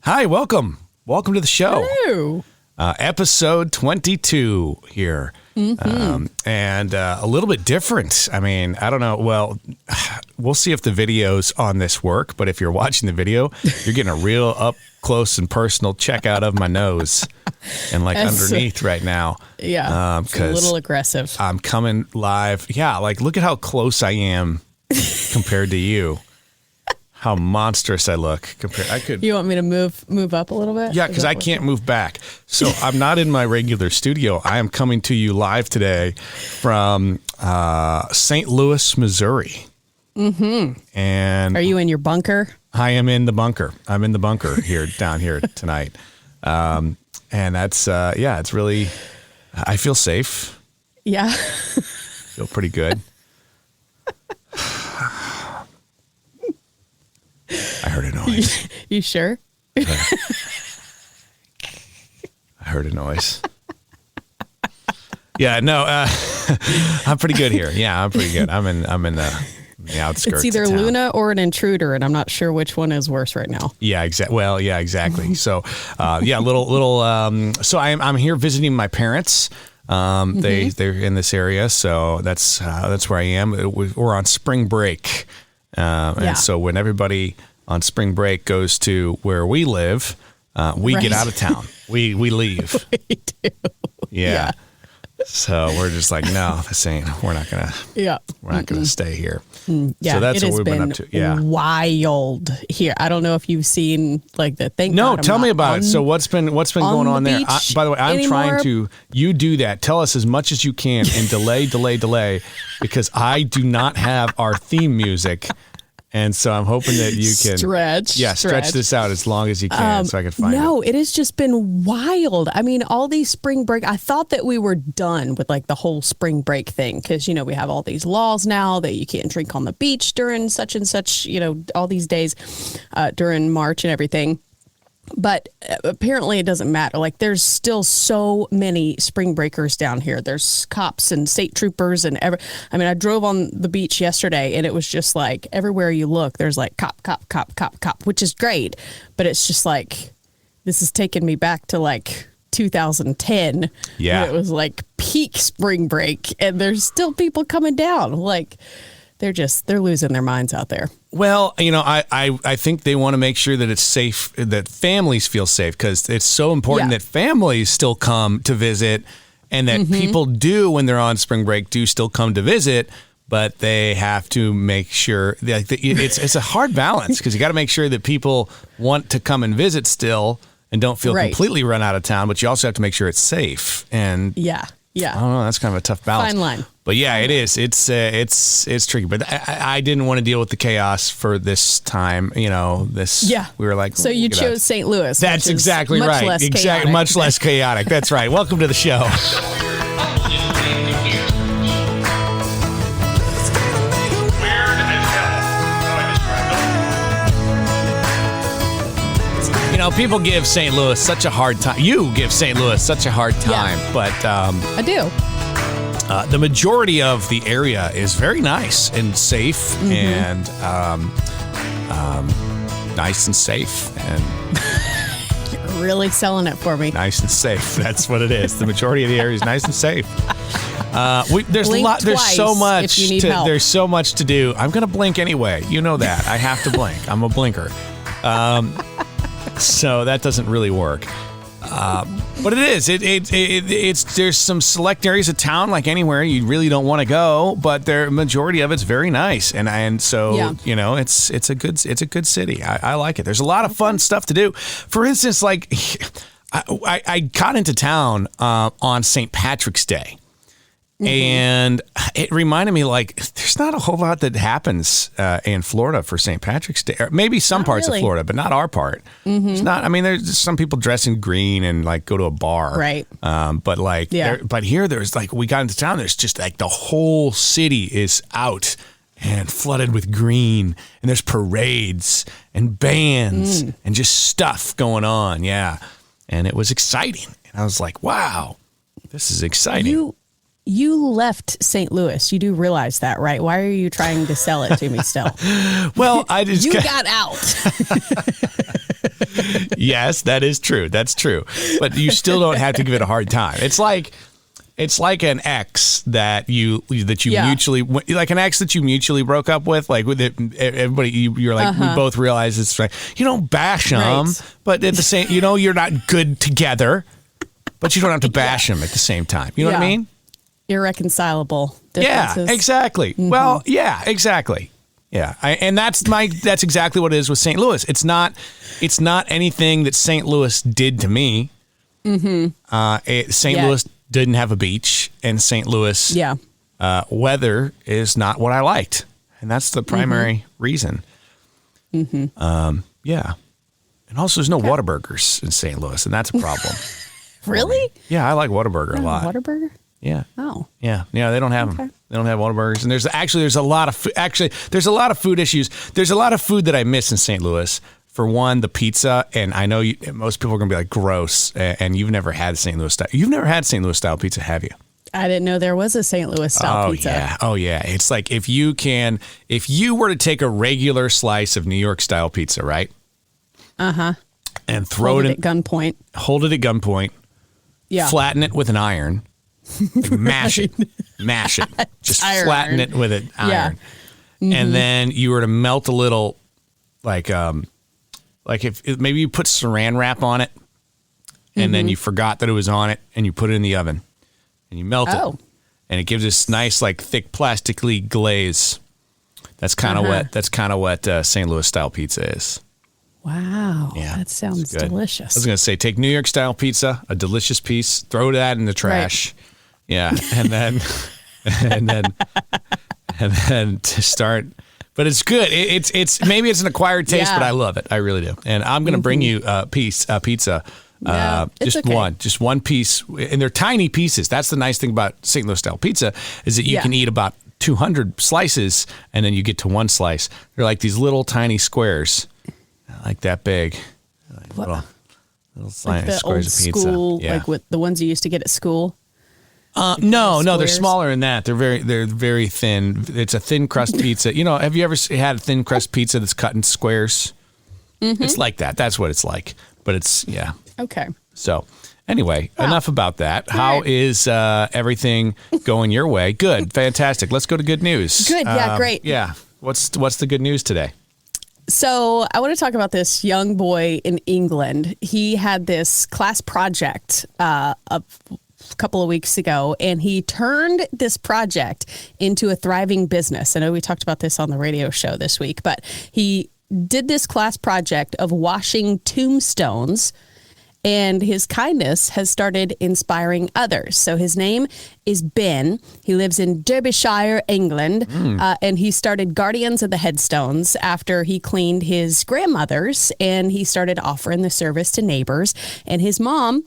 Hi, welcome. Welcome to the show. Hello. Episode 22 here. And a little bit different. I mean, I don't know. Well, we'll see if the videos on this work. But if you're watching the video, you're getting a real up close and personal check out of my nose and like underneath right now. Yeah, it's a little aggressive. I'm coming live. Yeah, like look at how close I am compared to you. How monstrous I look. You want me to move up a little bit? Yeah, because I can't move back. So I'm not in my regular studio. I am coming to you live today from St. Louis, Missouri. Mm-hmm. And are you in your bunker? I am in the bunker. I'm in the bunker here, down here tonight. And that's, it's really, I feel safe. Yeah. Feel pretty good. I heard a noise. You sure? I heard a noise. Yeah, no, I'm pretty good here. Yeah, I'm pretty good. I'm in the outskirts. It's either of town. Luna or an intruder, and I'm not sure which one is worse right now. Yeah, exactly. Well, yeah, exactly. So, little. So I'm here visiting my parents. They're in this area, so that's where I am. We're on spring break. And so when everybody on spring break goes to where we live, we get out of town. We leave. We do. Yeah. So we're just like, no, we're not gonna stay here. Yeah. So that's what we've been up to. Yeah. Wild here. I don't know if you've seen like the thing. No, tell me about it. So what's been going on there? By the way, I'm trying to. You do that. Tell us as much as you can and delay, because I do not have our theme music. And so I'm hoping that you can stretch this out as long as you can so I can find it. No, it has just been wild. I mean, all these spring break, I thought that we were done with like the whole spring break thing because, we have all these laws now that you can't drink on the beach during such and such, all these days during March and everything. But apparently it doesn't matter. Like there's still so many spring breakers down here. There's cops and state troopers and I drove on the beach yesterday and it was just like everywhere you look, there's like cop, which is great. But it's just like, this is taking me back to like 2010. Yeah. When it was like peak spring break and there's still people coming down. Like they're losing their minds out there. Well, I think they want to make sure that it's safe, that families feel safe, because it's so important that families still come to visit and that people do, when they're on spring break, do still come to visit, but they have to make sure that it's a hard balance because you got to make sure that people want to come and visit still and don't feel completely run out of town, but you also have to make sure it's safe. And yeah. I don't know. That's kind of a tough balance. Fine line. But yeah, it is. It's tricky. But I didn't want to deal with the chaos for this time. We were like, so you chose St. Louis. That's exactly right. Exactly. Much less chaotic. That's right. Welcome to the show. People give St. Louis such a hard time. You give St. Louis such a hard time, but I do. The majority of the area is very nice and safe, and nice and safe, and you're really selling it for me. Nice and safe. That's what it is. The majority of the area is nice and safe. There's Blink a lot. There's so much. If you need help. There's so much to do. I'm gonna blink anyway. You know that. I have to blink. I'm a blinker. So that doesn't really work. But it is. It's there's some select areas of town, like anywhere you really don't want to go, but the majority of it's very nice, and so it's a good city. I like it. There's a lot of fun stuff to do. For instance, like I got into town on St. Patrick's Day. And it reminded me, like, there's not a whole lot that happens in Florida for St. Patrick's Day. Or maybe some parts of Florida, but not our part. It's not. I mean, there's some people dress in green and like go to a bar, right? But like, but here there's like, we got into town. There's just like the whole city is out and flooded with green, and there's parades and bands and just stuff going on. Yeah, and it was exciting. And I was like, wow, this is exciting. You left St. Louis. You do realize that, right? Why are you trying to sell it to me still? Well, I just got out. Yes, that is true. That's true. But you still don't have to give it a hard time. It's like an ex that you mutually, like an ex that you mutually broke up with, like with it, everybody, you're like, we both realize it's right. You don't bash them, but at the same, you're not good together, but you don't have to bash them at the same time. You know what I mean? Irreconcilable differences. Yeah, exactly. Mm-hmm. Well, yeah, exactly. Yeah, and that's exactly what it is with St. Louis. It's not anything that St. Louis did to me. Mm-hmm. St. Louis didn't have a beach, and St. Louis weather is not what I liked, and that's the primary reason. Mm-hmm. Yeah, and also there's no Whataburgers in St. Louis, and that's a problem. Really? Yeah, I like Whataburger a lot. Whataburger? Yeah. Oh. Yeah. They don't have them. They don't have Whataburgers, and there's a lot of there's a lot of food issues. There's a lot of food that I miss in St. Louis. For one, the pizza, and I know most people are going to be like, gross, and you've never had St. Louis style. You've never had St. Louis style pizza, have you? I didn't know there was a St. Louis style pizza. Oh, yeah. It's like if you were to take a regular slice of New York style pizza, right? Uh-huh. And hold it at gunpoint. Hold it at gunpoint. Yeah. Flatten it with an iron. Like mash it. Just flatten it with an iron. Yeah. Mm-hmm. And then you were to melt a little, like if maybe you put saran wrap on it, and then you forgot that it was on it, and you put it in the oven, and you melt it, and it gives this nice, like, thick plastically glaze. That's kind of what St. Louis style pizza is. Wow, that sounds delicious. I was gonna say, take New York style pizza, a delicious piece, throw that in the trash, and then to start. But it's good. It's maybe it's an acquired taste, but I love it. I really do. And I'm going to bring you a pizza. Just one piece. And they're tiny pieces. That's the nice thing about St. Louis style pizza is that you can eat about 200 slices, and then you get to one slice. They're like these little tiny squares, like that big. Little like the old of pizza. School, like with the ones you used to get at school. No, they're smaller than that. They're very thin. It's a thin crust pizza. Have you ever had a thin crust pizza that's cut in squares? Mm-hmm. It's like that. That's what it's like. But it's Okay. So anyway, enough about that. How is everything going your way? Good, fantastic. Let's go to good news. Good, great. Yeah. What's the good news today? So I want to talk about this young boy in England. He had this class project a couple of weeks ago, and he turned this project into a thriving business. I know we talked about this on the radio show this week, but he did this class project of washing tombstones, and his kindness has started inspiring others. So his name is Ben. He lives in Derbyshire, England, and he started Guardians of the Headstones after he cleaned his grandmother's, and he started offering the service to neighbors. And his mom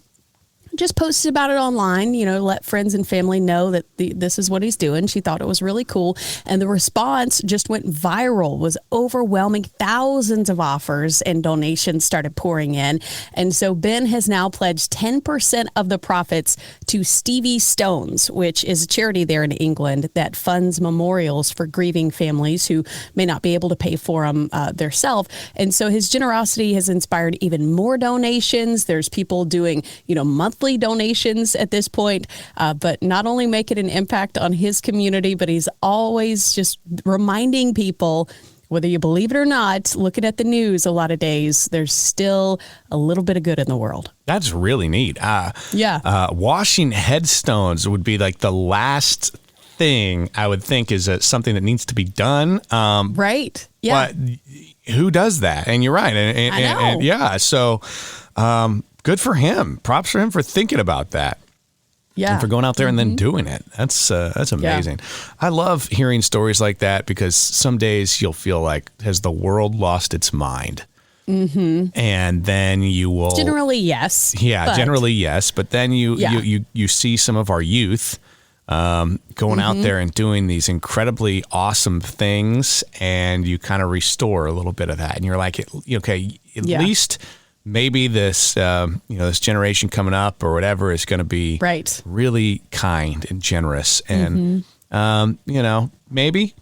just posted about it online, let friends and family know that this is what he's doing. She thought it was really cool. And the response just went viral, was overwhelming. Thousands of offers and donations started pouring in. And so Ben has now pledged 10% of the profits to Stevie Stones, which is a charity there in England that funds memorials for grieving families who may not be able to pay for them themselves. And so his generosity has inspired even more donations. There's people doing, monthly donations at this point, but not only making an impact on his community, but he's always just reminding people, whether you believe it or not, looking at the news a lot of days, there's still a little bit of good in the world. That's really neat. Washing headstones would be like the last thing I would think is something that needs to be done. Right. Yeah. But who does that? And you're right. And so good for him. Props for him for thinking about that. Yeah. And for going out there and then doing it. That's amazing. Yeah. I love hearing stories like that because some days you'll feel like, has the world lost its mind? Mm-hmm. And then you will. Generally, yes. Yeah, generally, yes. But then you see some of our youth going out there and doing these incredibly awesome things, and you kind of restore a little bit of that. And you're like, okay, at least maybe this, this generation coming up or whatever is going to be really kind and generous. And, maybe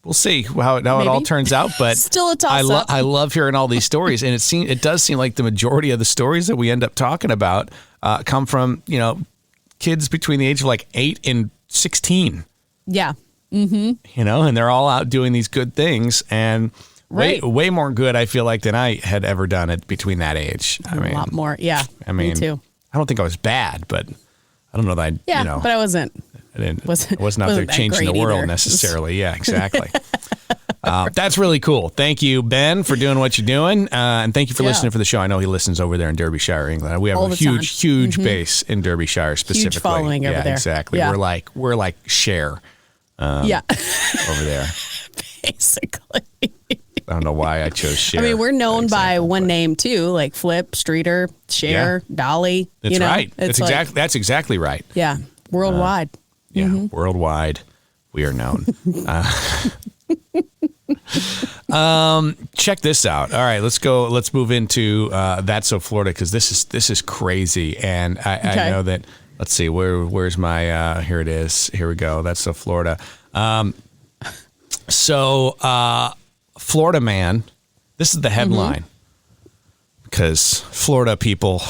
we'll see how it all turns out. But still a toss-up. I love hearing all these stories, and it does seem like the majority of the stories that we end up talking about come from kids between the age of like 8 and 16. Yeah. Mm-hmm. And they're all out doing these good things, and right. way more good, I feel like, than I had ever done it between that age. A lot more. Yeah. Me too. I don't think I was bad, but I don't know that but I wasn't. I wasn't out there changing the world necessarily. Yeah, exactly. That's really cool. Thank you, Ben, for doing what you're doing. And thank you for listening for the show. I know he listens over there in Derbyshire, England. We have a huge base in Derbyshire specifically. Huge following over there. Exactly. Yeah. We're like Cher over there. Basically. I don't know why I chose Cher. I mean, we're known by one name too, like Flip, Streeter, Cher, Dolly. That's right. That's exactly right. Yeah. Worldwide. Worldwide, we are known. Check this out. All right, let's move into That's So Florida, because this is crazy, and I know that. Let's see, where's my here it is. Here we go. That's So Florida. Florida man. This is the headline, because Florida people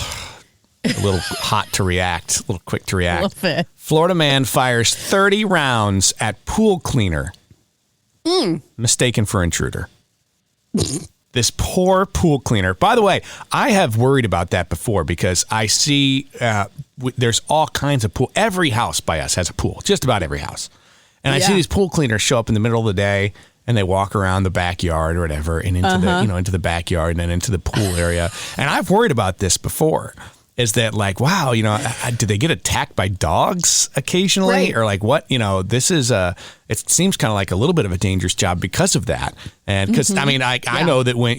a little hot to react, a little quick to react. Love it. Florida man fires 30 rounds at pool cleaner. Mistaken for intruder. This poor pool cleaner. By the way, I have worried about that before, because I see there's all kinds of pool. Every house by us has a pool, just about every house. And I see these pool cleaners show up in the middle of the day, and they walk around the backyard or whatever, and into the backyard and then into the pool area. And I've worried about this before. Is that like, wow, do they get attacked by dogs occasionally? Right. Or like what, this is it seems kind of like a little bit of a dangerous job because of that. And because, I mean, I know that when,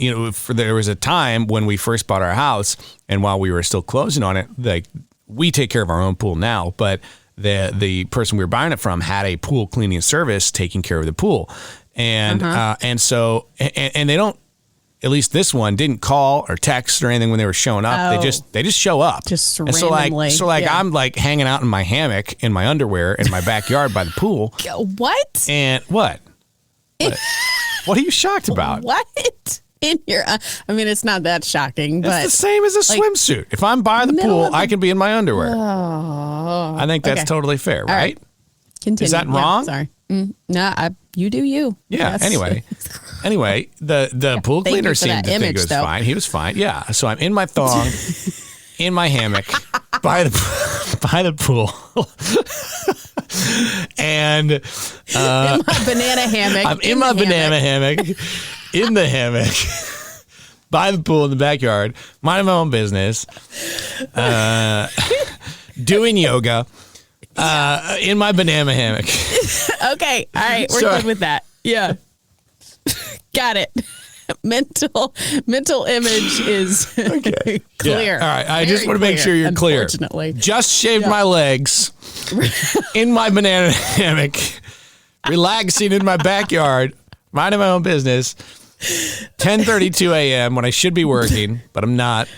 there was a time when we first bought our house, and while we were still closing on it, like, we take care of our own pool now, but the person we were buying it from had a pool cleaning service taking care of the pool. And, and so they don't, at least this one didn't call or text or anything when they were showing up. They just show up. Just and randomly. So I'm like hanging out in my hammock in my underwear in my backyard by the pool. What? And what? What are you shocked about? What? In your, I mean, it's not that shocking, but it's the same as a swimsuit. If I'm by the pool, I can be in my underwear. Oh, I think that's totally fair, right? Continue. Is that wrong? Sorry. No, you do you. Yeah. Yes. Anyway, the pool cleaner seemed to think it was fine. He was fine. Yeah. So I'm in my thong, in my hammock, by the pool, and in my banana hammock. I'm in my banana hammock, in the hammock, by the pool in the backyard, minding my own business, doing yoga. In my banana hammock. Okay. All right. We're good with that. Yeah. Got it. Mental image is clear. Yeah. All right. I just want to make sure you're clear. Unfortunately. Just shaved my legs in my banana hammock, relaxing in my backyard, minding my own business. 10:32 a.m. when I should be working, but I'm not.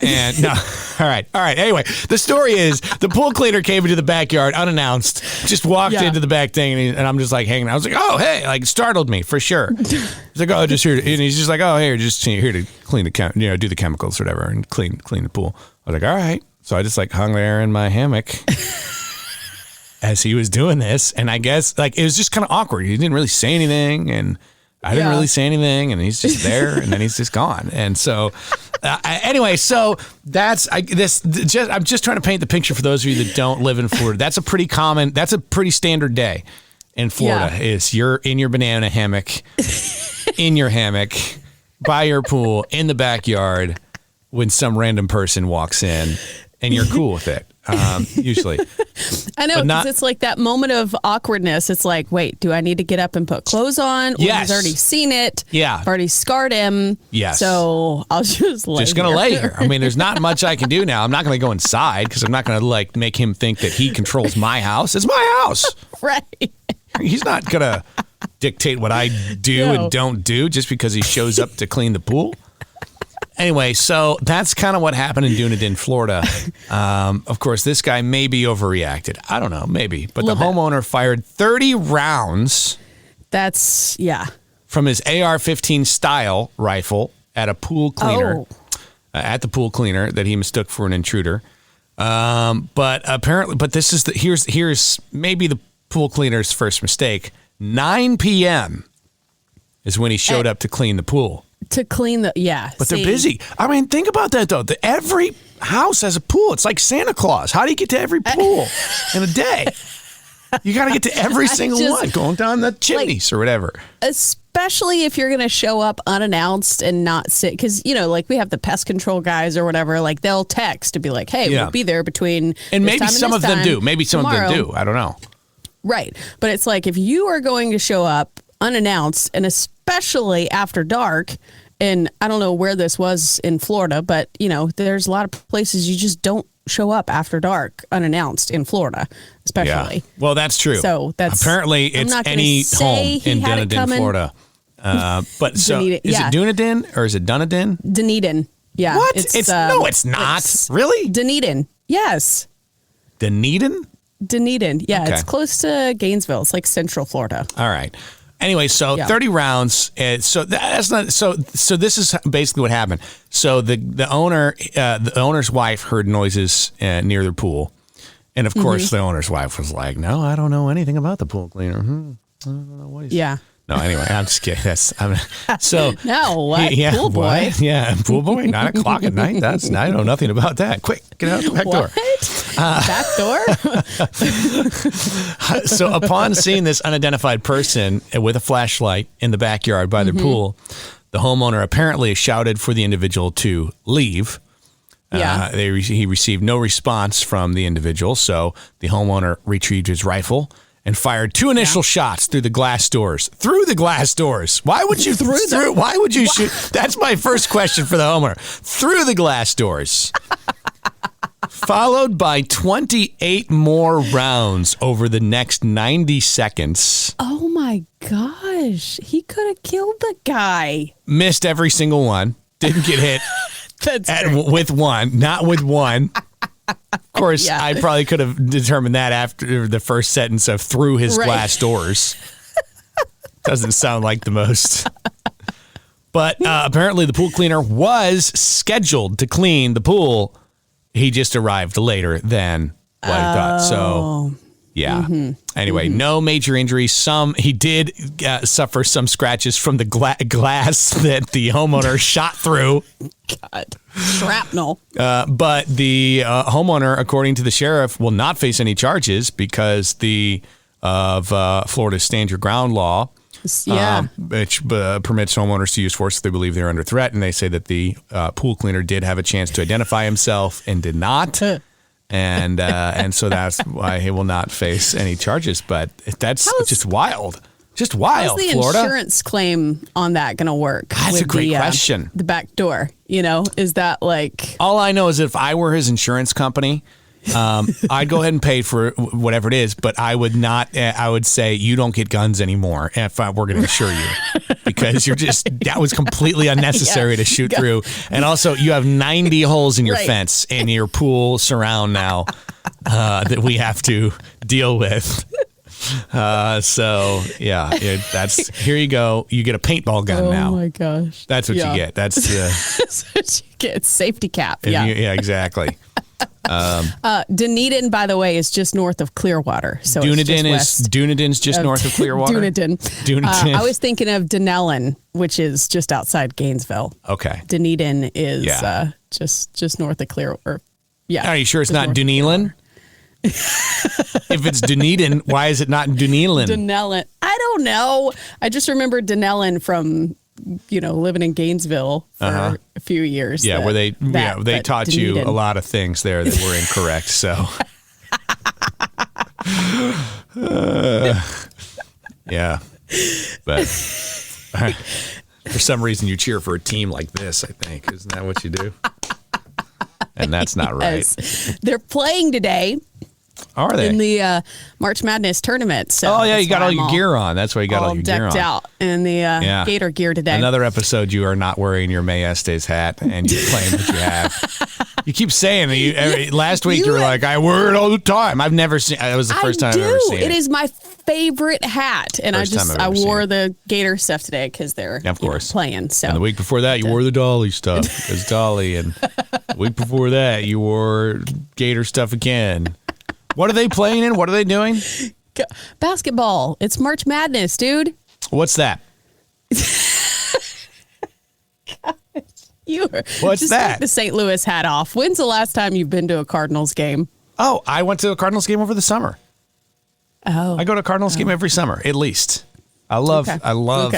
And no, all right. Anyway, the story is the pool cleaner came into the backyard unannounced, just walked into the back thing, and I'm just like hanging out. I was like, oh, hey, like startled me for sure. He's like, oh, just here, and he's just like, oh, here, just here to clean the do the chemicals or whatever, and clean the pool. I was like, all right. So I just like hung there in my hammock as he was doing this, and I guess like it was just kind of awkward. He didn't really say anything, and I didn't really say anything, and he's just there, and then he's just gone. And so, anyway, so I'm just trying to paint the picture for those of you that don't live in Florida. That's a pretty standard day in Florida. Is you're in your banana hammock, in your hammock, by your pool, in the backyard, when some random person walks in, and you're cool with it. Usually. I know, because it's like that moment of awkwardness. It's like, wait, do I need to get up and put clothes on? Or Yes. He's already seen it. Yeah. I've already scarred him. Yes. So I'll just lay going to lay here. I mean, there's not much I can do now. I'm not going to go inside because I'm not going to like make him think that he controls my house. It's my house. Right. He's not going to dictate what I do and don't do just because he shows up to clean the pool. Anyway, so that's kind of what happened in Dunedin, Florida. Of course, this guy may be overreacted. I don't know, maybe. But the homeowner fired 30 rounds That's, From his AR-15 style rifle at a pool cleaner, at the pool cleaner that he mistook for an intruder. But this is here's maybe the pool cleaner's first mistake. 9 p.m. is when he showed up to clean the pool. To clean the, But they're busy. I mean, think about that, though. Every house has a pool. It's like Santa Claus. How do you get to every pool in a day? You got to get to every single one going down the chimneys or whatever. Especially if you're going to show up unannounced and not sit. Because, we have the pest control guys or whatever. Like, they'll text to be like, hey, we'll be there between And maybe some of them do. Maybe some of them do. I don't know. Right. But it's like if you are going to show up unannounced, and especially after dark, and I don't know where this was in Florida, but, there's a lot of places you just don't show up after dark unannounced in Florida, especially. Yeah. Well, that's true. So that's apparently it's any home in Dunedin, Florida. But so is it Dunedin or is it Dunedin? Dunedin. Yeah. What? It's not. Really? Dunedin. Yes. Dunedin? Dunedin. Yeah. Okay. It's close to Gainesville. It's like Central Florida. All right. Anyway, so 30 rounds. So that's not so. So this is basically what happened. So the owner's wife heard noises near the pool, and of course the owner's wife was like, "No, I don't know anything about the pool cleaner." I don't know what he's. Yeah. No, anyway, I'm just kidding. No, what? Yeah, pool boy. What? Yeah, pool boy. 9 o'clock at night. I know nothing about that. Quick, get out the back door. Back door? So upon seeing this unidentified person with a flashlight in the backyard by the pool, the homeowner apparently shouted for the individual to leave. Yeah. He received no response from the individual, so the homeowner retrieved his rifle and fired 2 initial shots through the glass doors. Through the glass doors. Why would you why would you shoot? That's my first question for the homeowner. Through the glass doors. Followed by 28 more rounds over the next 90 seconds. Oh my gosh. He could have killed the guy. Missed every single one. Didn't get hit with one. Not with one. Of course, I probably could have determined that after the first sentence of through his glass doors. Doesn't sound like the most. But apparently the pool cleaner was scheduled to clean the pool. He just arrived later than what he thought. So, yeah. Anyway, no major injuries. He did suffer some scratches from the glass that the homeowner shot through. God. Shrapnel. But the homeowner, according to the sheriff, will not face any charges because of Florida's Stand Your Ground law, which permits homeowners to use force if they believe they're under threat. And they say that the pool cleaner did have a chance to identify himself and did not. And so that's why he will not face any charges. But that's just wild. Just wild, Florida. How's the insurance claim on that going to work? That's a great question. The back door, is that like... All I know is if I were his insurance company, I'd go ahead and pay for whatever it is, but I would not, I would say you don't get guns anymore if we're going to insure you because that was completely unnecessary to shoot through. And also you have 90 holes in your fence and your pool surround now that we have to deal with. That's here you go. You get a paintball gun now. Oh my gosh. That's what you get. That's That's what you get. Safety cap. Yeah. Exactly. Dunedin, by the way, is just north of Clearwater. So Dunedin's just north of Clearwater. Dunedin. I was thinking of Dunellen, which is just outside Gainesville. Okay. Dunedin is just north of Clearwater. Yeah. Are you sure it's not Dunedin? If it's Dunedin, why is it not Dunedin? Dunellen. I don't know. I just remember Dunellen from living in Gainesville for a few years. Yeah, where they taught Dunedin. You a lot of things there that were incorrect. So, yeah, but for some reason you cheer for a team like this. I think isn't that what you do? And that's not right. Yes. They're playing today. Are they? In the March Madness tournament. So you got all your gear on. That's why you got all your gear on. Decked out in the Gator gear today. Another episode you are not wearing your May Estes hat and you're claiming that you have. You keep saying that. Last week you were like, I wear it all the time. I've never seen. It was the first time I've ever seen it. It is my favorite hat, and I wore the Gator stuff today because they're playing. So and the week before that, you wore the Dolly stuff. It's Dolly, and the week before that, you wore Gator stuff again. What are they playing in? What are they doing? Basketball. It's March Madness, dude. What's that? What's that? Take the St. Louis hat off. When's the last time you've been to a Cardinals game? Oh, I went to a Cardinals game over the summer. Oh, I go to a Cardinals game every summer, at least. I love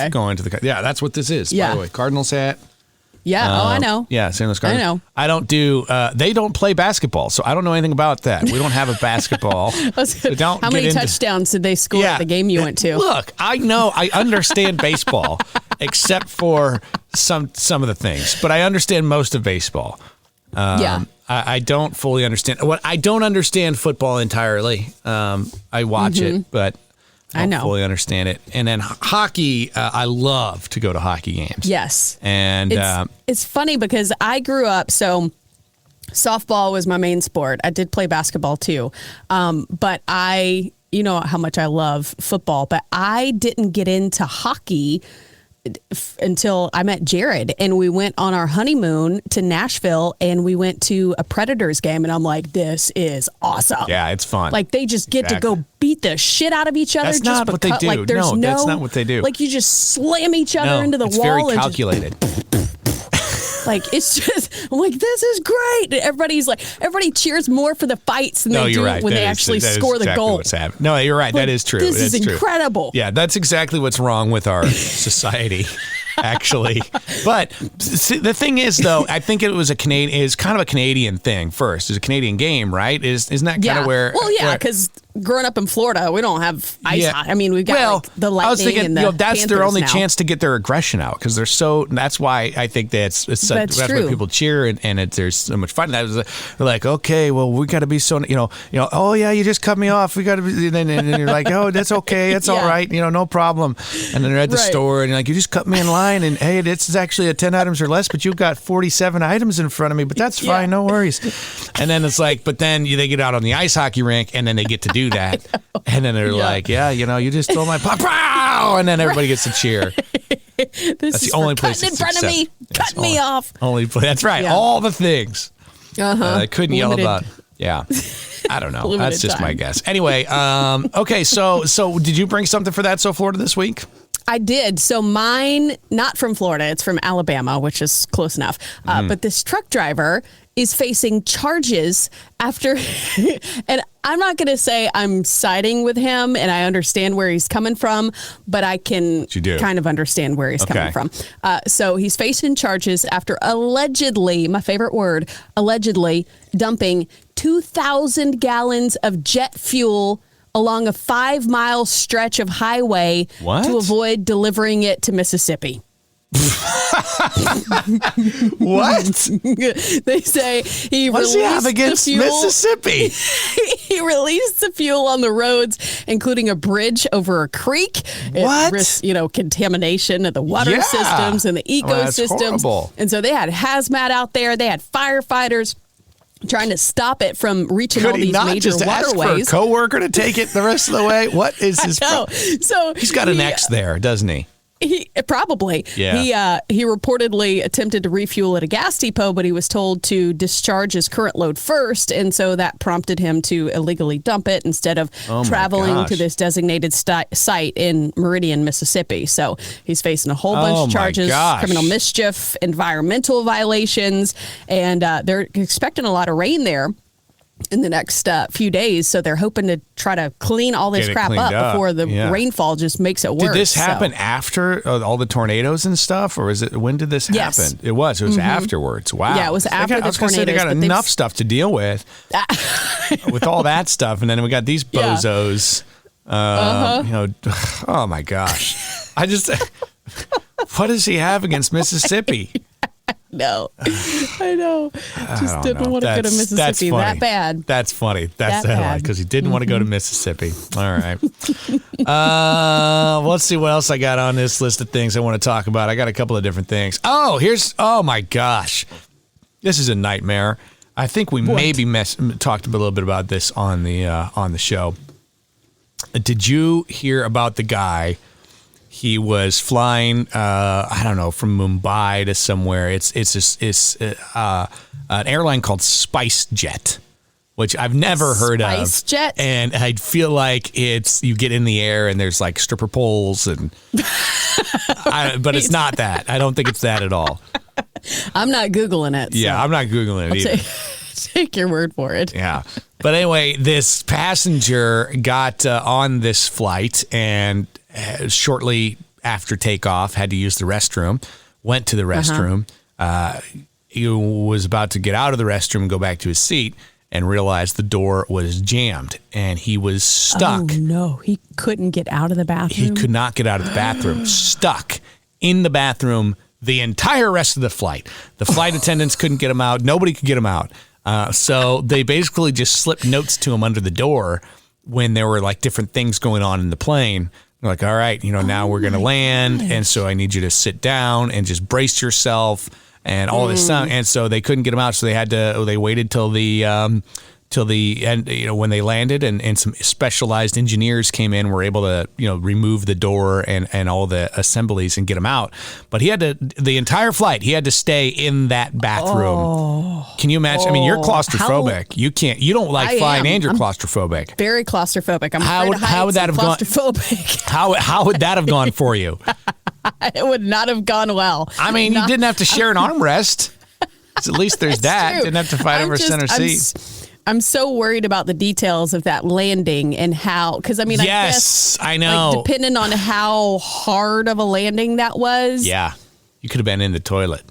going to the. Yeah, that's what this is. By the way, Cardinals hat. Yeah. I know. Yeah, St. Louis Cardinals. I know. I don't do. They don't play basketball, so I don't know anything about that. We don't have a basketball. So how many touchdowns did they score at the game you went to? Look, I know. I understand baseball, except for some of the things, but I understand most of baseball. I don't fully understand. I don't understand football entirely. I watch it, but I don't fully understand it. And then hockey, I love to go to hockey games. Yes. And it's funny because I grew up, so softball was my main sport. I did play basketball too. But you know how much I love football, but I didn't get into hockey until I met Jared, and we went on our honeymoon to Nashville, and we went to a Predators game, and I'm like, this is awesome. Yeah, it's fun. Like, they just get to go beat the shit out of each other. That's not what they do. Like, no, that's not what they do. Like, you just slam each other into the wall. It's very calculated. Like, it's just, I'm like, this is great. And everybody cheers more for the fights than they do when they actually score the goal. No, you're right. That is true. This is incredible. Yeah, that's exactly what's wrong with our society. Actually, but the thing is, though, I think it was kind of a Canadian thing first. It's a Canadian game, right? Isn't that kind of where? Well, yeah, because growing up in Florida, we don't have ice. Yeah. I mean, we've got the lightning. I was thinking, and the that's their only now. Chance to get their aggression out because they're so. That's why I think that's why people cheer and there's so much fun. They're like, okay, well, we got to be so oh yeah, you just cut me off. We got to be. And then you're like, oh, that's okay, it's all right, no problem. And then they're at the store and you're like, you just cut me in line. And hey, this is actually a 10 items or less, but you've got 47 items in front of me, but that's fine, no worries. And then it's like, but then they get out on the ice hockey rink and then they get to do that. And then they're like, you just stole my pop, pow! And then everybody gets to cheer. That's the only place in front of me, cut me off. Only place. That's right. Yeah. All the things. I couldn't yell about. Yeah. I don't know. That's just my guess. Anyway, okay, so did you bring something for That's So Florida this week? I did. So mine, not from Florida, it's from Alabama, which is close enough. But this truck driver is facing charges after, and I'm not going to say I'm siding with him and I understand where he's coming from, but I can kind of understand where he's coming from. So he's facing charges after allegedly, my favorite word, allegedly dumping 2,000 gallons of jet fuel along a 5-mile stretch of highway to avoid delivering it to Mississippi. What? They say he what does he have against Mississippi? He released the fuel on the roads, including a bridge over a creek. What? It risks, contamination of the water systems and the ecosystems. Well, and so they had hazmat out there. They had firefighters trying to stop it from reaching all these major waterways. Ask for a coworker to take it the rest of the way? What is his problem? So he's got an ex there, doesn't he? He probably. Yeah. He reportedly attempted to refuel at a gas depot, but he was told to discharge his current load first, and so that prompted him to illegally dump it instead of traveling to this designated site in Meridian, Mississippi. So he's facing a whole bunch of charges: criminal mischief, environmental violations, and they're expecting a lot of rain there in the next few days, so they're hoping to try to clean all this crap up before the rainfall just makes it worse. Did this happen after all the tornadoes and stuff, or when did this happen? Yes. It was afterwards. Wow. Yeah, it was after the tornadoes. They got enough stuff to deal with all that stuff, and then we got these bozos. Oh my gosh! What does he have against Mississippi? No, I know. Just didn't want to go to Mississippi that bad. That's funny. That's the headline, because he didn't want to go to Mississippi. All right. Let's see what else I got on this list of things I want to talk about. I got a couple of different things. Oh my gosh. This is a nightmare. I think we maybe talked a little bit about this on the show. Did you hear about the guy? He was flying, I don't know, from Mumbai to somewhere. It's an airline called SpiceJet, which I've never heard of. SpiceJet? And I feel like you get in the air and there's like stripper poles but it's not that. I don't think it's that at all. I'm not Googling it. Yeah, so I'm not Googling it either. Take your word for it. Yeah. But anyway, this passenger got on this flight and shortly after takeoff had to use the restroom, went to the restroom. He was about to get out of the restroom and go back to his seat and realized the door was jammed and he was stuck. Oh, no. He couldn't get out of the bathroom? He could not get out of the bathroom. Stuck in the bathroom the entire rest of the flight. The flight attendants couldn't get him out. Nobody could get him out. So they basically just slipped notes to him under the door when there were like different things going on in the plane. They're like, all right, now we're going to land. And so I need you to sit down and just brace yourself and all this stuff. And so they couldn't get him out. So they waited till the end, when they landed and some specialized engineers came in, were able to, remove the door and all the assemblies and get him out. But the entire flight, he had to stay in that bathroom. Oh, can you imagine? I mean, you're claustrophobic. You don't like flying and you're claustrophobic. Very claustrophobic. I'm how would that have gone? How would that have gone for you? It would not have gone well. I mean, you didn't have to share an armrest. At least there's that. True. Didn't have to fight over center seat. I'm so worried about the details of that landing and how, because I guess, I know. Like, depending on how hard of a landing that was. Yeah, you could have been in the toilet.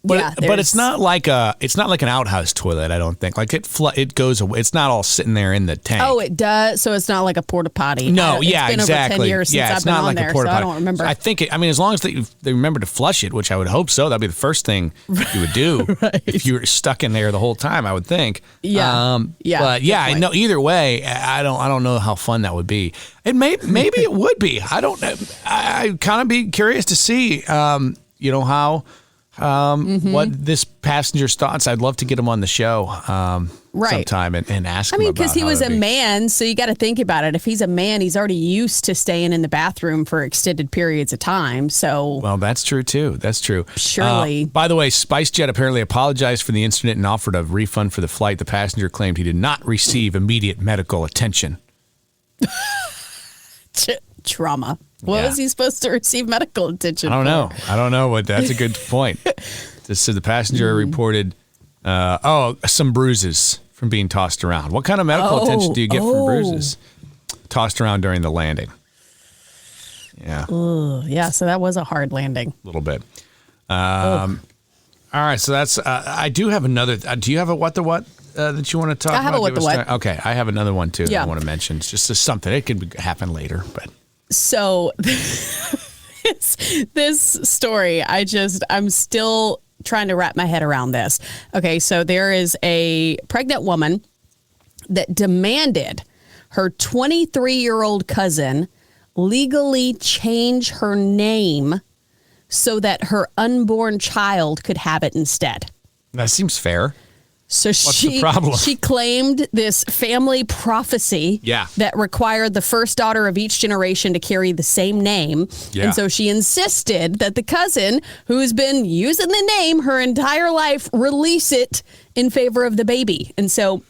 But it's not like an outhouse toilet. I don't think it goes away. It's not all sitting there in the tank. Oh, it does. So it's not like a porta potty. No, it's been exactly. Over 10 years since I've been on there, so I don't remember. I think as long as they remember to flush it, which I would hope so, that'd be the first thing you would do if you were stuck in there the whole time. I would think. Yeah. But yeah, no. Either way, I don't know how fun that would be. Maybe it would be. I don't know. I kind of be curious to see. How. What this passenger's thoughts. I'd love to get him on the show sometime and ask him about. I mean, because he was a man, so you got to think about it. If he's a man, he's already used to staying in the bathroom for extended periods of time. So, well, that's true too. That's true. Surely. By the way, SpiceJet apparently apologized for the incident and offered a refund for the flight. The passenger claimed he did not receive immediate medical attention. Trauma. What was he supposed to receive medical attention? I don't know. What that's a good point. So the passenger reported, some bruises from being tossed around. What kind of medical attention do you get for bruises tossed around during the landing? Yeah. Yeah. So that was a hard landing. A little bit. All right. So that's. I do have another. Do you have a what the what that you want to talk about? I have a what the what. Okay. I have another one too. That I want to mention. It's just something. It could happen later, but. So this story, I'm still trying to wrap my head around this. Okay, so there is a pregnant woman that demanded her 23-year-old cousin legally change her name so that her unborn child could have it instead. That seems fair. So What's the problem? She claimed this family prophecy that required the first daughter of each generation to carry the same name. Yeah. And so she insisted that the cousin, who's been using the name her entire life, release it in favor of the baby. And so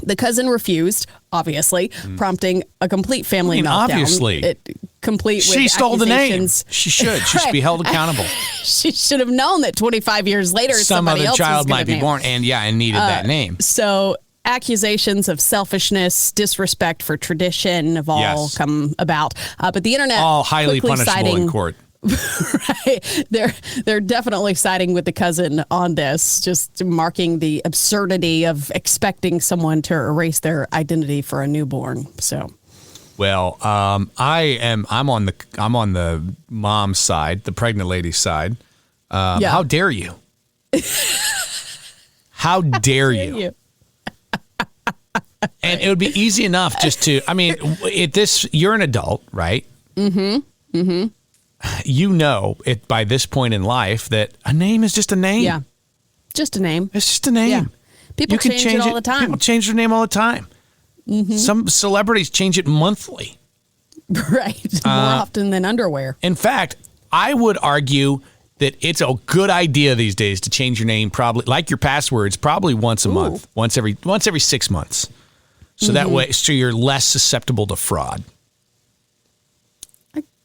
the cousin refused, obviously, prompting a complete family meltdown. Obviously. Complete with She stole the name. She should. She should be held accountable. She should have known that 25 years later some somebody other else child was might be name. born and needed that name. So accusations of selfishess, disrespect for tradition have all come about. But the internet all highly punishable in court. Right. They're definitely siding with the cousin on this, just marking the absurdity of expecting someone to erase their identity for a newborn. So well, I'm on the mom's side, the pregnant lady's side. How dare you? How dare you? And it would be easy enough just to, you're an adult, right? Mm-hmm. Mm-hmm. You know it by this point in life that a name is just a name. Yeah. Just a name. It's just a name. Yeah. People change it all the time. People change their name all the time. Mm-hmm. Some celebrities change it monthly. Right. More often than underwear. In fact, I would argue that it's a good idea these days to change your name, probably like your passwords, probably once a month, once every 6 months. So that way, so you're less susceptible to fraud.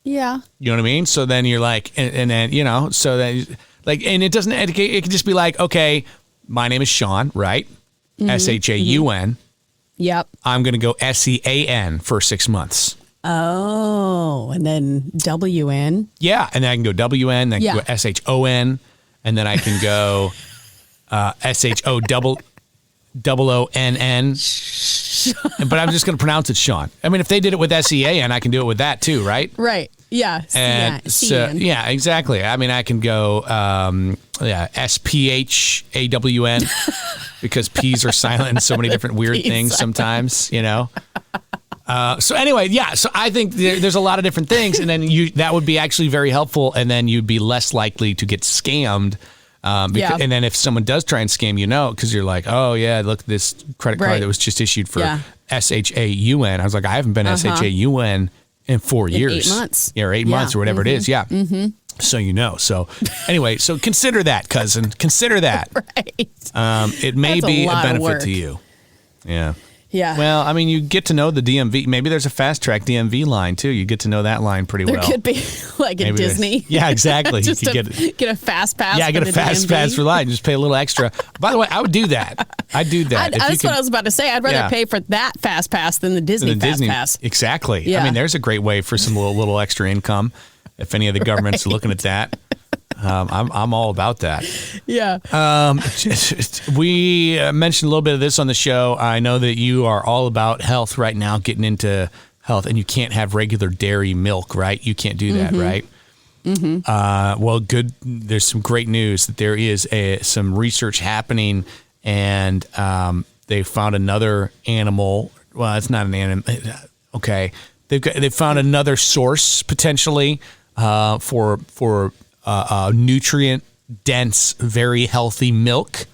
Yeah. You know what I mean? So then you're like, and then, you know, so that, like, and it doesn't, it can just be like, okay, my name is Sean, right? Shaun. Yep. I'm going to go SEAN for 6 months. Oh, and then WN. Yeah. And then I can go WN, then I can go SHON, and then I can go SHOOONN. But I'm just going to pronounce it Sean. I mean, if they did it with SEAN, I can do it with that too, right? Right. Yeah. And so, yeah, exactly. I mean, I can go SPHAWN because P's are silent in so many different weird things sometimes, you know. So anyway, yeah. So I think there's a lot of different things, and then that would be actually very helpful, and then you'd be less likely to get scammed. And then if someone does try and scam, you know, because you're like, oh yeah, look, this credit card that was just issued for SHAUN. I was like, I haven't been SHAUN in 4 years. 8 months. Yeah, or 8 months or whatever it is. Yeah. Mm-hmm. So you know. So anyway, so consider that, cousin. Consider that. Right. It may be a benefit to you. Yeah. Yeah. Well, I mean, you get to know the DMV. Maybe there's a fast track DMV line too. You get to know that line pretty well. There could be, like in Disney. Yeah, exactly. Just you get a fast pass. Yeah, get a fast pass for line. Just pay a little extra. By the way, I would do that. I'd do that. That's what I was about to say. I'd rather pay for that fast pass than the Disney fast pass. Exactly. Yeah. I mean, there's a great way for some little extra income. If any of the governments are looking at that. I'm all about that. Yeah. We mentioned a little bit of this on the show. I know that you are all about health right now, getting into health, and you can't have regular dairy milk, right? You can't do that, right? Mm-hmm. Well, good. There's some great news that there is some research happening, and they found another animal. Well, it's not an animal. Okay, they found another source potentially for nutrient-dense, very healthy milk.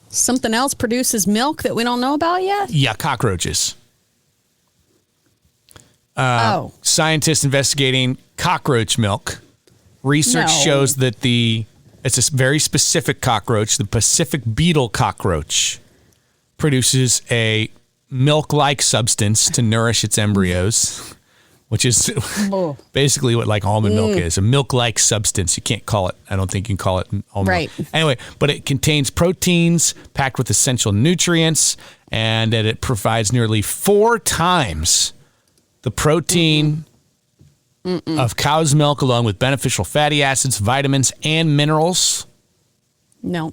Something else produces milk that we don't know about yet? Yeah, cockroaches. Scientists investigating cockroach milk. Research shows that it's a very specific cockroach, the Pacific beetle cockroach, produces a milk-like substance to nourish its embryos. Which is basically what like almond milk is, a milk-like substance. You can't call it, I don't think you can call it almond milk. Anyway, but it contains proteins packed with essential nutrients, and that it provides nearly 4 times the protein of cow's milk, along with beneficial fatty acids, vitamins, and minerals. No.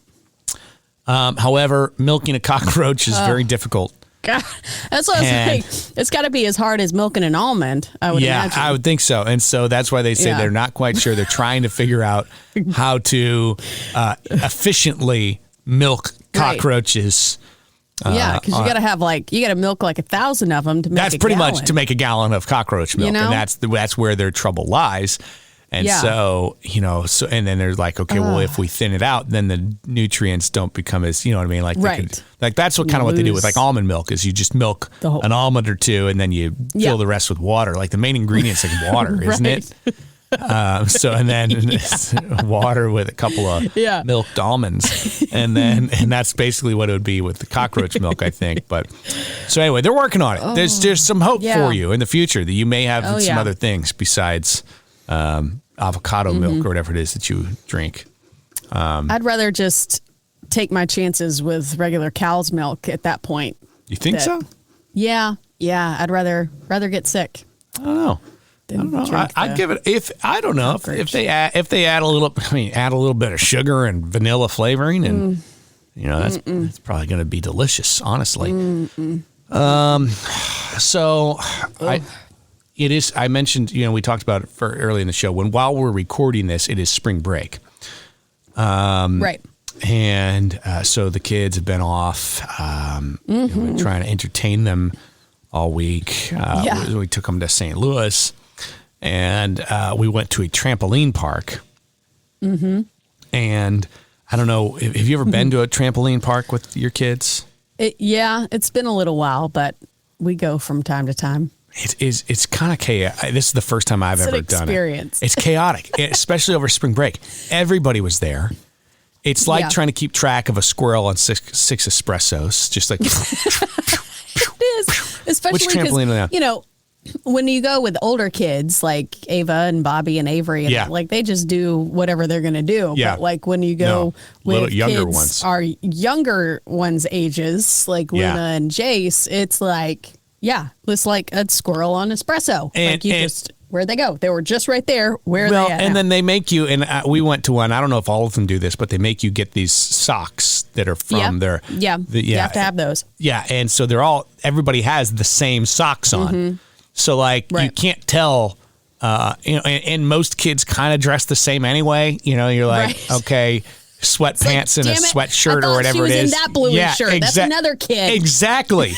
However, milking a cockroach is very difficult. God, that's what I was saying. It's got to be as hard as milking an almond, I would imagine. I would think so. And so that's why they say they're not quite sure. They're trying to figure out how to efficiently milk cockroaches. Yeah, because you got to have you got to milk 1,000 of them to make that's pretty much to make a gallon of cockroach milk. You know? And that's where their trouble lies. And so, and then they're like, okay, well, if we thin it out, then the nutrients don't become as, you know what I mean? Like that's what kind of what they do with like almond milk is you just milk an almond or two and then you fill the rest with water. Like the main ingredient's like water, isn't it? And then water with a couple of milked almonds. And that's basically what it would be with the cockroach milk, I think. But so anyway, they're working on it. There's some hope for you in the future that you may have some other things besides avocado milk or whatever it is that you drink. I'd rather just take my chances with regular cow's milk at that point. You think so? Yeah. I'd rather get sick. I don't know. I'd give it if they add a little bit of sugar and vanilla flavoring, and that's probably going to be delicious, honestly. It is. I mentioned, we talked about it early in the show. While we're recording this, it is spring break. Right. And so the kids have been off. We've been trying to entertain them all week. We took them to St. Louis, and we went to a trampoline park. And I don't know. Have you ever been to a trampoline park with your kids? It's been a little while, but we go from time to time. It's kind of chaotic. This is the first time I've ever done it. It's chaotic, especially over spring break. Everybody was there. It's like trying to keep track of a squirrel on six espressos, just like. It is, especially because, when you go with older kids like Ava and Bobby and Avery, and like they just do whatever they're going to do. Yeah. But like when you go with little younger kids, ones, our younger ones' ages, like Luna and Jace, it's like, it's like a squirrel on espresso. Where'd they go? They were just right there. Where are they at? And then they make you, and we went to one, I don't know if all of them do this, but they make you get these socks that are from their. Yeah. You have to have those. Yeah. And so everybody has the same socks on. Mm-hmm. So you can't tell, and most kids kind of dress the same anyway. You're like, okay, sweatpants and a sweatshirt or whatever it is. In that blue shirt. That's another kid. Exactly.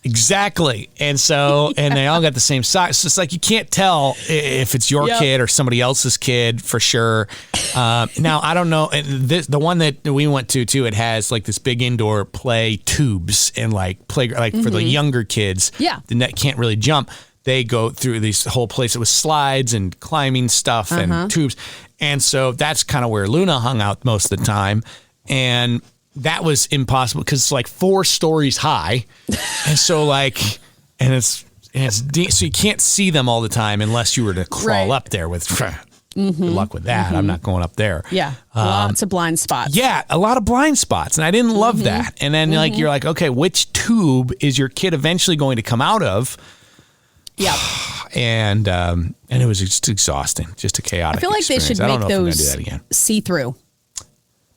Exactly. And so, and they all got the same size. So it's like, you can't tell if it's your kid or somebody else's kid for sure. Now, I don't know. The one that we went to too, it has like this big indoor play tubes and like play, like for the younger kids that can't really jump. They go through this whole place. It was slides and climbing stuff and tubes. And so that's kind of where Luna hung out most of the time. And that was impossible because it's like 4 stories high. And so it's deep, so you can't see them all the time unless you were to crawl up there with, good luck with that. I'm not going up there. Yeah. Lots of blind spots. Yeah. A lot of blind spots. And I didn't love that. And then you're like, okay, which tube is your kid eventually going to come out of? Yeah. And it was just exhausting, just a chaotic I feel like experience. they should make those do that again. See-through.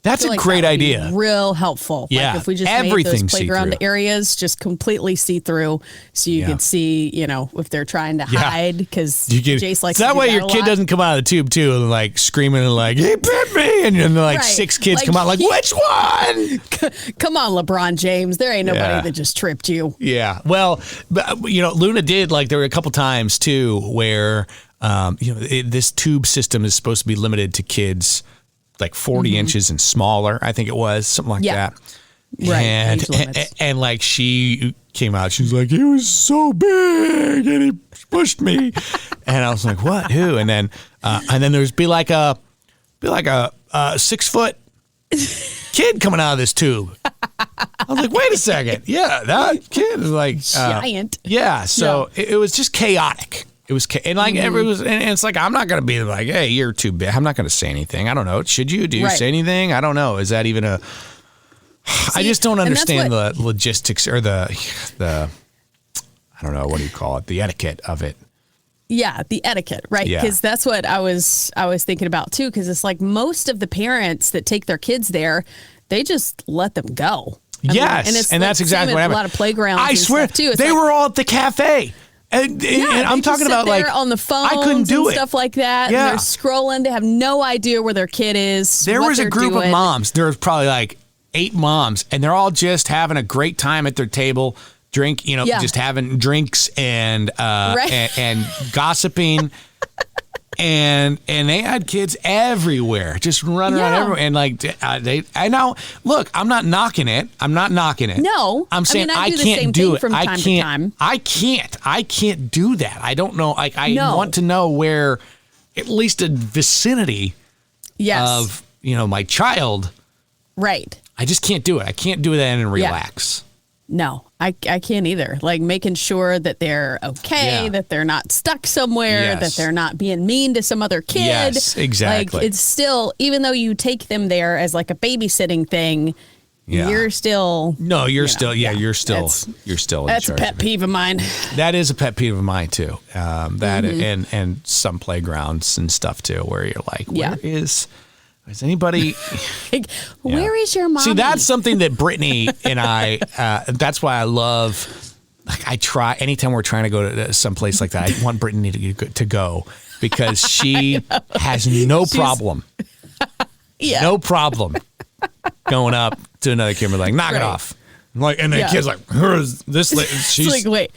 That's a great idea. Real helpful. Yeah. Like if we just made those playground areas just completely see-through so you could see, if they're trying to hide because Jace likes to do that way that your kid doesn't come out of the tube too and like screaming and like, he bit me. And then 6 kids come out like, which one? Come on, LeBron James. There ain't nobody that just tripped you. Yeah. Well, but, Luna did there were a couple times too where, this tube system is supposed to be limited to kids like 40 inches and smaller, I think it was, something like that. Right. And like she came out, she was like, he was so big and he pushed me. And I was like, what? Who? And then there's be like a 6-foot kid coming out of this tube. I was like, wait a second. Yeah, that kid is like giant. Yeah. So it was just chaotic. It was, and it's like, I'm not going to be like, hey, you're too big. I'm not going to say anything. I don't know. Should you? Do you say anything? I don't know. Is that even a, I just don't understand the logistics or the, I don't know, what do you call it? The etiquette of it. Yeah, the etiquette, right? Because that's what I was thinking about too. Because it's like most of the parents that take their kids there, they just let them go. Yes, and that's exactly what happened. A lot of playgrounds. I swear, too. They were all at the cafe. And I'm talking about on the phone. I couldn't do it. Stuff like that. Yeah. And they're scrolling. They have no idea where their kid is. There was a group of moms. There was probably like 8 moms, and they're all just having a great time at their table, just having drinks and gossiping. And they had kids everywhere, just running around everywhere. And I know. Look, I'm not knocking it. No, I'm saying I can't do it. I can't do that. I don't know. I want to know where, at least a vicinity of my child. Right. I just can't do it. I can't do that and relax. No, I can't either. Like making sure that they're okay, that they're not stuck somewhere, that they're not being mean to some other kid. Yes, exactly. Like it's still, even though you take them there as like a babysitting thing, you're still. No, you're still in That's charge a pet peeve of mine. That is a pet peeve of mine too. That and some playgrounds and stuff too, where you're like, where is anybody? Where is your mom? See, that's something that Brittany and I, that's why I love, I try, anytime we're trying to go to some place like that, I want Brittany to go because she has no problem. No problem going up to another kid and be like, knock it off. And the kid's like, who's this lady? She's like, wait.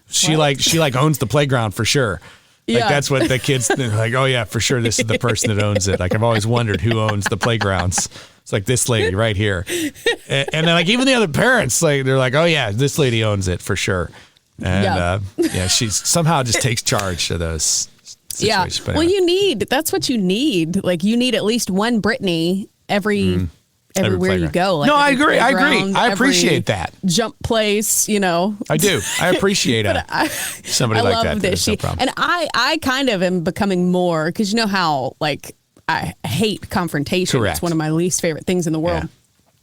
She owns the playground for sure. Like that's what the kids like. Oh yeah, for sure. This is the person that owns it. Like I've always wondered who owns the playgrounds. It's like this lady right here, and then like even the other parents, like they're like, oh yeah, this lady owns it for sure. And she somehow just takes charge of those situations. Yeah. Well, that's what you need. Like you need at least one Brittany everywhere you go. Like no, I agree. I appreciate that. Jump place, I do. I appreciate somebody like that. I love that no problem. And I kind of am becoming more, because you know how like I hate confrontation. Correct. It's one of my least favorite things in the world. Yeah.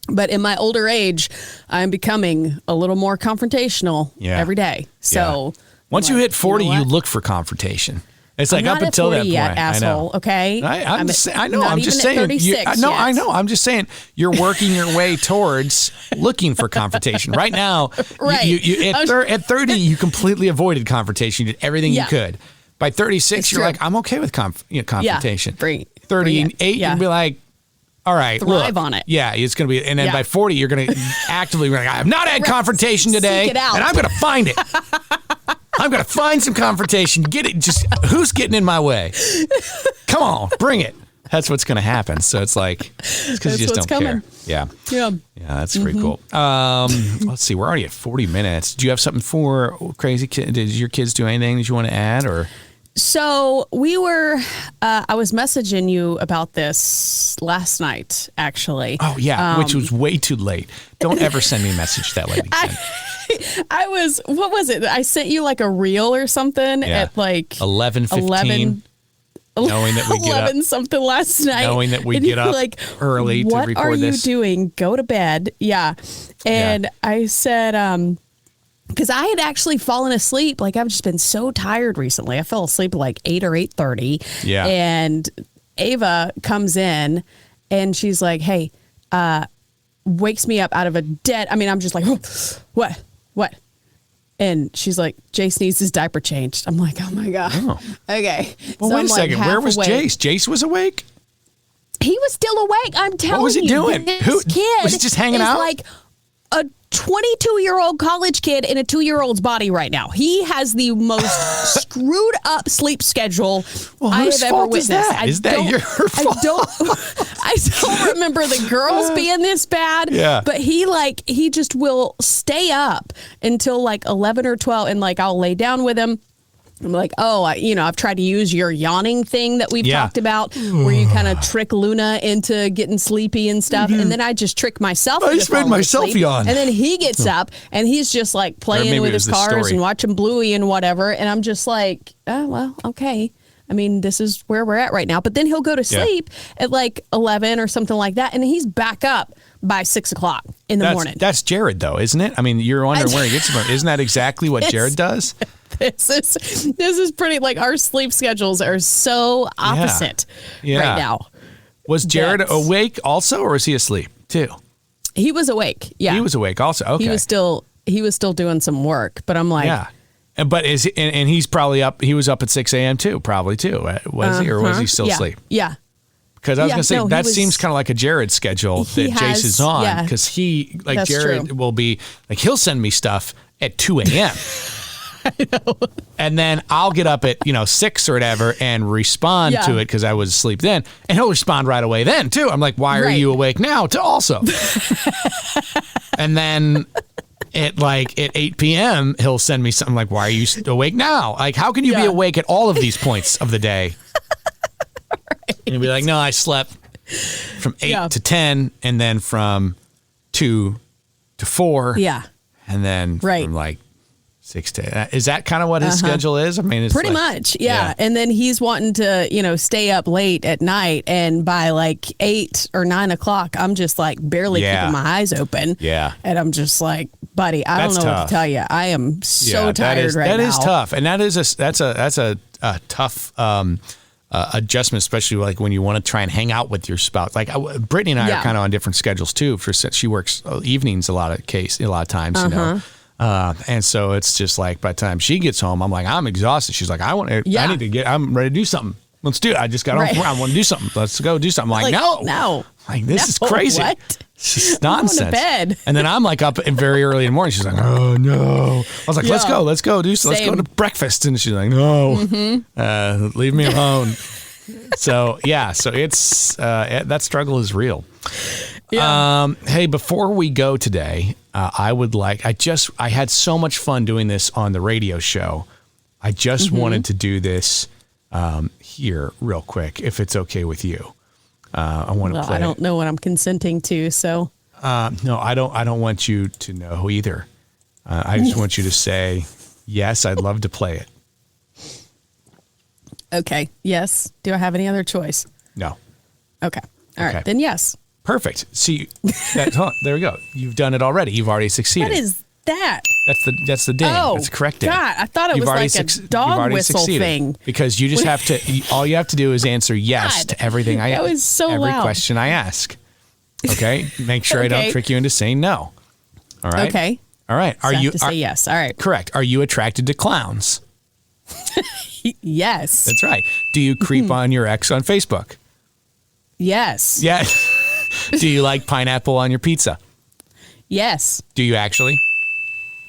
But in my older age, I'm becoming a little more confrontational every day. So once you hit 40, you look for confrontation. It's like up until that point. Yet, asshole, I know. Okay. I know. I'm just saying. I know. I'm just saying. You're working your way towards looking for confrontation right now. Right. At 30, you completely avoided confrontation. You did everything you could. By 36, you're like, I'm okay with confrontation. Yeah. 38, you'll be like, all right, thrive on it. Yeah, it's going to be, and then by 40, you're going to actively be like, I have not had confrontation today, and I'm going to find it. I'm going to find some confrontation. Get it. Just who's getting in my way? Come on, bring it. That's what's going to happen. So it's like, it's because you just don't care. Yeah. Yeah, that's pretty cool. Let's see. We're already at 40 minutes. Do you have something for Crazy Kid? Did your kids do anything that you want to add, or? So we were, I was messaging you about this last night, actually. Oh, yeah, which was way too late. Don't ever send me a message that late again. What was it? I sent you like a reel or something at like 11:15. Knowing that we get 11 up, something last night. Knowing that we get up like, early to record this. What are you doing? Go to bed. Yeah. And I said, because I had actually fallen asleep. Like, I've just been so tired recently. I fell asleep at like 8 or 8:30. Yeah. And Ava comes in and she's like, hey, wakes me up out of a dead. I mean, I'm just like, oh, what? And she's like, Jace needs his diaper changed. I'm like, oh my God. Oh. Okay. Well, so wait a second. Where was Jace? Jace was awake? He was still awake. I'm telling you. What was he doing? This kid was he just hanging out? Like a 22-year-old college kid in a 2-year-old's body right now. He has the most screwed up sleep schedule I have ever witnessed. Is that your fault? I don't remember the girls being this bad. Yeah. But he just will stay up until like 11 or 12, and like I'll lay down with him. I'm like, I've tried to use your yawning thing that we've talked about, where you kind of trick Luna into getting sleepy and stuff. And then I just trick myself. I just made myself yawn. And then he gets up and he's just like playing with his cars and watching Bluey and whatever. And I'm just like, oh, well, okay. I mean, this is where we're at right now. But then he'll go to sleep at like 11 or something like that. And he's back up by 6 o'clock in the morning. That's Jared, though, isn't it? I mean, you're wondering where he gets it from. Isn't that exactly what Jared does? This is pretty, like, our sleep schedules are so opposite right now. Was Jared awake also, or was he asleep too? He was awake. Yeah. He was awake also. Okay. He was still doing some work, but I'm like, But and he's probably up. He was up at 6 a.m. too, probably too. Was he, or was he still asleep? Yeah. Because I was going to say, that seems kind of like a Jared schedule that Jace is on. Because Jared will be, like, he'll send me stuff at 2 a.m. I know. And then I'll get up at, 6 or whatever and respond to it because I was asleep then. And he'll respond right away then, too. I'm like, why are you awake now? To also. And then at 8 p.m., he'll send me something like, why are you awake now? Like, how can you be awake at all of these points of the day? And he'll be like, no, I slept from 8 to 10 and then from 2 to 4. Yeah. And then from 6 to... Is that kind of what his schedule is? I mean, it's pretty much, yeah. And then he's wanting to, stay up late at night. And by 8 or 9 o'clock, I'm just barely keeping my eyes open. Yeah. And I'm just like, buddy, I don't know what to tell you. I am so tired right now. That is tough. And that's a tough adjustment, especially when you want to try and hang out with your spouse. Like Brittany and I are kind of on different schedules too. She works evenings a lot of times, and so it's just like by the time she gets home, I'm like, I'm exhausted. She's like, I'm ready to do something. Let's do it. I just got off. I want to do something. Let's go do something. I'm like, no. Like, this is crazy. What? It's just nonsense. I'm going to bed. And then I'm like up very early in the morning. She's like, oh, no. I was like, let's go. Let's go to breakfast. And she's like, no, leave me alone. So it's that struggle is real. Yeah. Hey, before we go today, I had so much fun doing this on the radio show. I just wanted to do this here real quick, if it's okay with you. I want to play. I don't know what I'm consenting to, so. No, I don't want you to know either. I just want you to say, yes, I'd love to play it. Okay. Yes. Do I have any other choice? No. Okay. All right. Then yes. Perfect. See, there we go. You've done it already. You've already succeeded. What is that? That's the ding. Oh, that's correct. Ding. God, I thought it was like a dog whistle thing. Because you just have to. All you have to do is answer yes to everything I ask. That was so every loud. question I ask. Okay. Make sure I don't trick you into saying no. All right. Okay. All right. Are you? Say yes. All right. Correct. Are you attracted to clowns? Yes. That's right. Do you creep on your ex on Facebook? Yes. Yeah. Do you like pineapple on your pizza? Yes. Do you actually?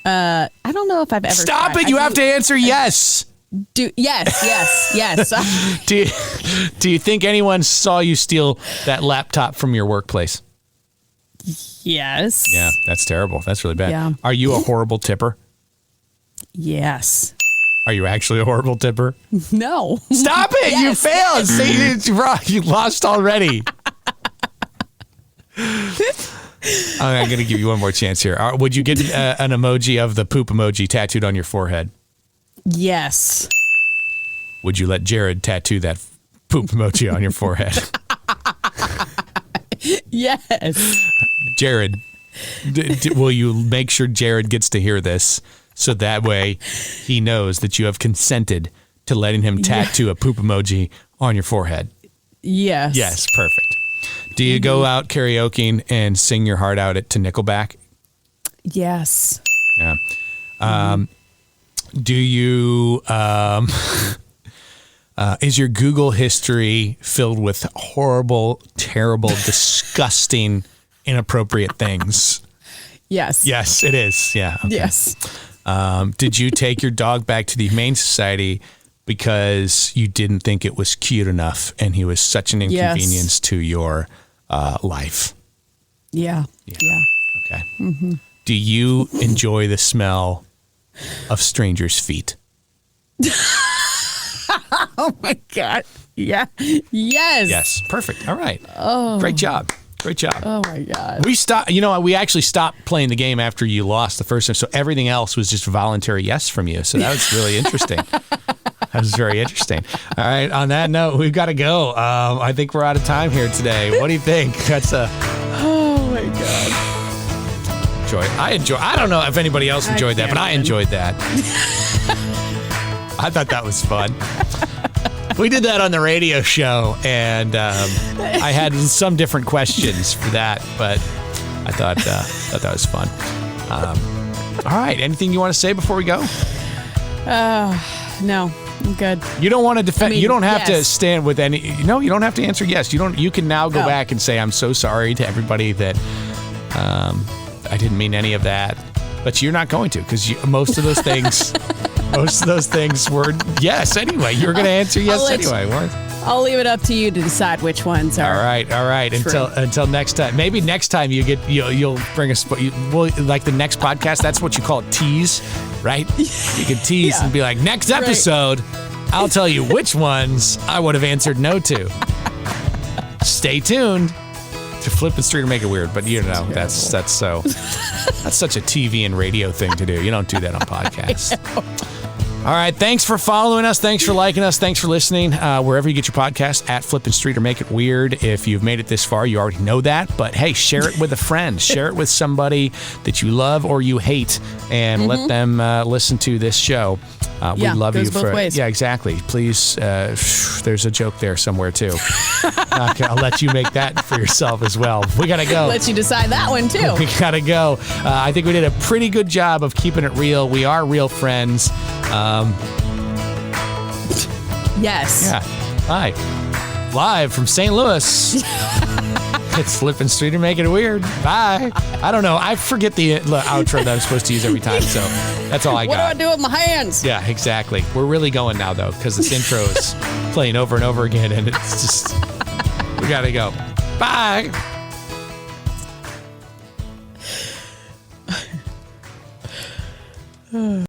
I don't know if I've ever. Stop it! You have to answer yes. Yes. Do you think anyone saw you steal that laptop from your workplace? Yes. Yeah, that's terrible. That's really bad. Yeah. Are you a horrible tipper? Yes. Are you actually a horrible tipper? No. Stop it! Yes. You failed. See, it's wrong. You lost already. I'm going to give you one more chance here. Would you get an emoji of the poop emoji tattooed on your forehead? Yes. Would you let Jared tattoo that poop emoji on your forehead? Yes. Jared, will you make sure Jared gets to hear this so that way he knows that you have consented to letting him tattoo a poop emoji on your forehead? Yes. Yes, perfect. Do you go out karaokeing and sing your heart out to Nickelback? Yes. Yeah. Do you, is your Google history filled with horrible, terrible, disgusting, inappropriate things? Yes. Yes, it is. Yeah. Okay. Yes. Did you take your dog back to the Humane Society because you didn't think it was cute enough and he was such an inconvenience to your life? Yeah. Okay. Mm-hmm. Do you enjoy the smell of strangers' feet? Oh my God. Yeah. Yes. Yes. Perfect. All right. Oh. Great job. Oh my God. We actually stopped playing the game after you lost the first time. So everything else was just voluntary yes from you. So that was really interesting. That was very interesting. All right. On that note, we've got to go. I think we're out of time here today. What do you think? Oh my God. I don't know if anybody else enjoyed that, but I enjoyed that. I thought that was fun. We did that on the radio show, and I had some different questions for that, but I thought that was fun. All right. Anything you want to say before we go? No, I'm good. You don't want to defend. You don't have to yes. stand with any. No, you don't have to answer yes. You can now go back and say, I'm so sorry to everybody that I didn't mean any of that. But you're not going to, because most of those things. Most of those things were yes anyway. You were going to answer yes anyway. I'll leave it up to you to decide which ones are. All right. True. Until next time. Maybe next time you'll bring us. Like the next podcast. That's what you call it, tease, right? You can tease and be like, next episode, I'll tell you which ones I would have answered no to. Stay tuned to Flippin' Street or Make It Weird. But that's such a TV and radio thing to do. You don't do that on podcasts. All right. Thanks for following us. Thanks for liking us. Thanks for listening. Wherever you get your podcast, at Flippin' Street or Make It Weird. If you've made it this far, you already know that. But hey, share it with a friend. Share it with somebody that you love or you hate, and let them listen to this show. We love you both ways. Yeah, exactly. Please, there's a joke there somewhere too. Okay, I'll let you make that for yourself as well. We gotta go. Let you decide that one too. We gotta go. I think we did a pretty good job of keeping it real. We are real friends. Yes. Yeah. Hi. Live from St. Louis. It's Flippin' Streeter making it weird. Bye. I don't know. I forget the outro that I'm supposed to use every time, so that's all I got. What do I do with my hands? Yeah, exactly. We're really going now, though, because this intro is playing over and over again, and it's just, we got to go. Bye.